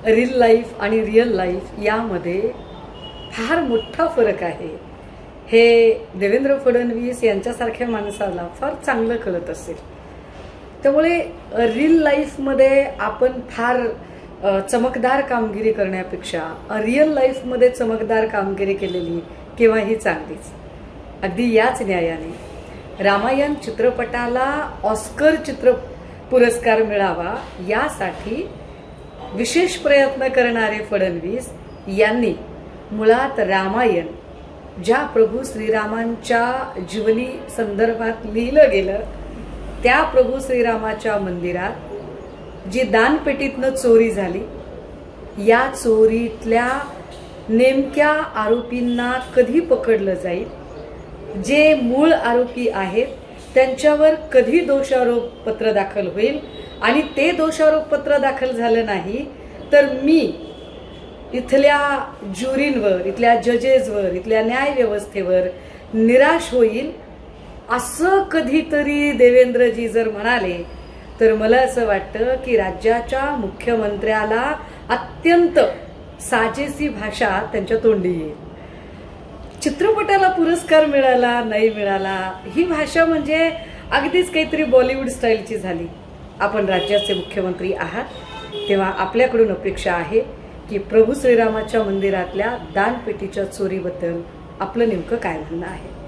Reel life आणि real life यामध्ये फार मोठा फरक आहे. हे देवेंद्र फडणवीस यांच्यासारख्या माणसाला फार चांगलं कळत असेल. त्यामुळे रील लाईफमध्ये आपण फार चमकदार कामगिरी करण्यापेक्षा रिअल लाईफमध्ये चमकदार कामगिरी केलेली केव्हाही चांगलीच. अगदी याच न्यायाने रामायण चित्रपटाला ऑस्कर पुरस्कार मिळावा यासाठी विशेष प्रयत्न करणारे फडणवीस यांनी मुळात रामायण ज्या प्रभू श्रीरामांच्या जीवनी संदर्भात लिहिलं गेलं त्या प्रभू श्रीरामाच्या मंदिरात जी दानपेटीतनं चोरी झाली, या चोरीतल्या नेमक्या आरोपींना कधी पकडलं जाईल, जे मूळ आरोपी आहेत त्यांच्यावर कधी दोषारोपपत्र दाखल होईल, आणि ते दोषारोपपत्र दाखल झालं नाही तर मी इथल्या ज्युरींवर, इथल्या जजेसवर, इथल्या न्यायव्यवस्थेवर निराश होईल असं कधीतरी देवेंद्रजी जर म्हणाले तर मला असं वाटतं की राज्याच्या मुख्यमंत्र्याला अत्यंत साजेसी भाषा त्यांच्या तोंडी येईल. चित्रपटाला पुरस्कार मिळाला नाही मिळाला ही भाषा म्हणजे अगदीच काहीतरी बॉलिवूड स्टाईलची झाली. आपण राज्याचे मुख्यमंत्री आहात तेव्हा आपल्याकडून अपेक्षा आहे की प्रभू श्रीरामाच्या मंदिरातल्या दानपेटीच्या चोरीबद्दल आपलं नेमकं काय म्हणणं आहे.